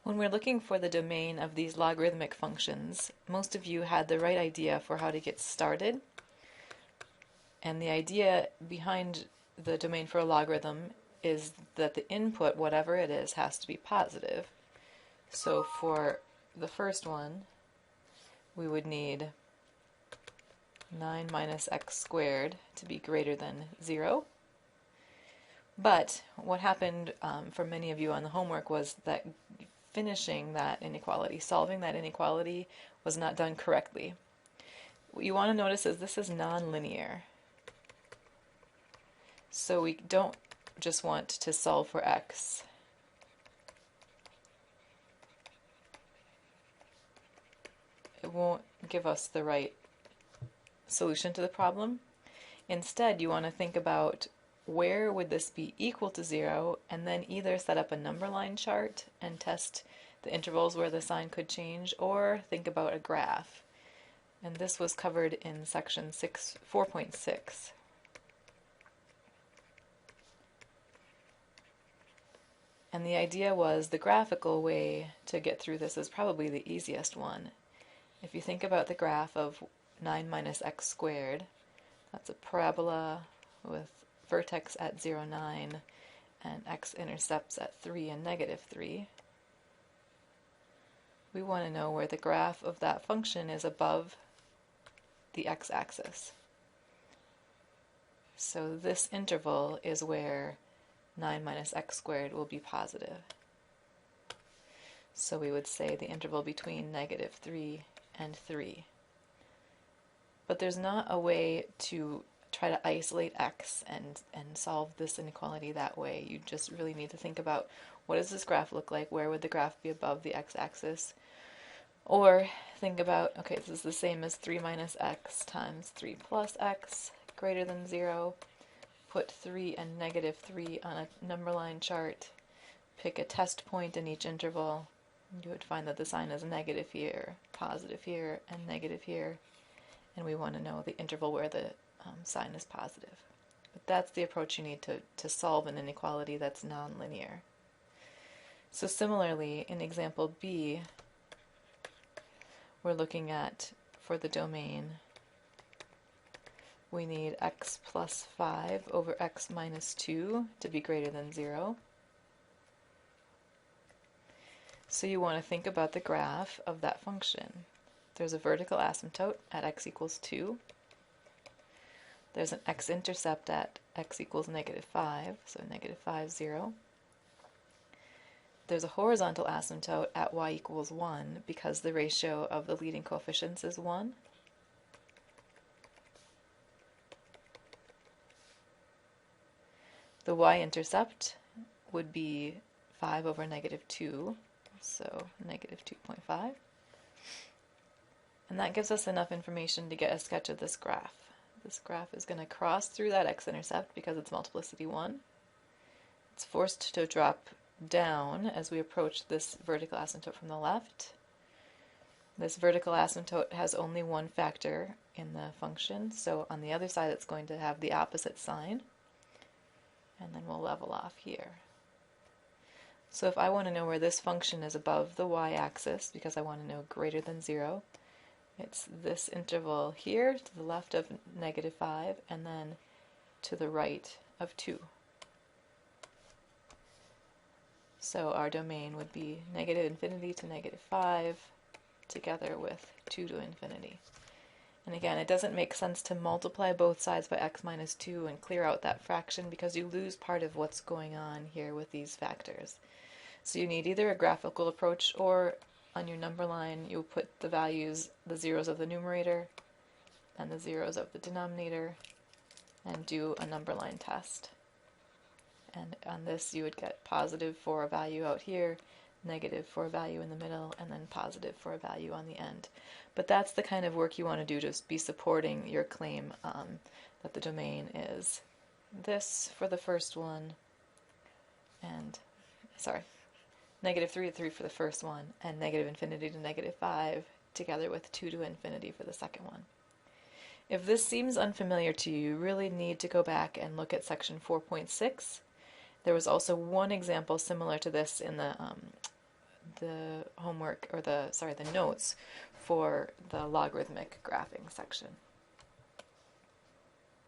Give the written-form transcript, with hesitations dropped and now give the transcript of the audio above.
When we're looking for the domain of these logarithmic functions, most of you had the right idea for how to get started. And the idea behind the domain for a logarithm is that the input, whatever it is, has to be positive. So for the first one, we would need 9 minus x squared to be greater than 0. But what happened for many of you on the homework was that finishing that inequality, solving that inequality, was not done correctly. What you want to notice is this is nonlinear. So we don't just want to solve for x. It won't give us the right solution to the problem. Instead, you want to think about where would this be equal to 0, and then either set up a number line chart and test the intervals where the sign could change, or think about a graph. And this was covered in section 4.6. And the idea was the graphical way to get through this is probably the easiest one. If you think about the graph of 9 minus x squared, that's a parabola with vertex at 0, 9, and x-intercepts at 3 and negative 3. We want to know where the graph of that function is above the x-axis. So this interval is where 9 minus x squared will be positive. So we would say the interval between negative 3 and 3. But there's not a way to try to isolate x and solve this inequality that way. You just really need to think about, what does this graph look like? Where would the graph be above the x-axis? Or think about, okay, this is the same as 3 minus x times 3 plus x greater than 0. Put 3 and negative 3 on a number line chart. Pick a test point in each interval. You would find that the sign is negative here, positive here, and negative here. And we want to know the interval where the sign is positive. But that's the approach you need to solve an inequality that's nonlinear. So similarly, in example B, we're looking at, for the domain, we need x plus 5 over x minus 2 to be greater than 0. So you want to think about the graph of that function. There's a vertical asymptote at x equals 2. There's an x-intercept at x equals negative 5, so negative 5, 0. There's a horizontal asymptote at y equals 1 because the ratio of the leading coefficients is 1. The y-intercept would be 5 over negative 2, so negative 2.5. And that gives us enough information to get a sketch of this graph. This graph is going to cross through that x-intercept because it's multiplicity 1. It's forced to drop down as we approach this vertical asymptote from the left. This vertical asymptote has only one factor in the function, so on the other side it's going to have the opposite sign. And then we'll level off here. So if I want to know where this function is above the y-axis, because I want to know greater than 0, it's this interval here to the left of negative 5 and then to the right of 2. So our domain would be negative infinity to negative 5 together with 2 to infinity. And again, it doesn't make sense to multiply both sides by x minus 2 and clear out that fraction because you lose part of what's going on here with these factors. So you need either a graphical approach, or on your number line you'll put the values, the zeros of the numerator and the zeros of the denominator, and do a number line test. And on this you would get positive for a value out here, negative for a value in the middle, and then positive for a value on the end. But that's the kind of work you want to do to be supporting your claim that the domain is this for the first one, and, negative 3 to 3 for the first one, and negative infinity to negative 5, together with 2 to infinity for the second one. If this seems unfamiliar to you, you really need to go back and look at section 4.6. There was also one example similar to this in the the homework, or the notes for the logarithmic graphing section.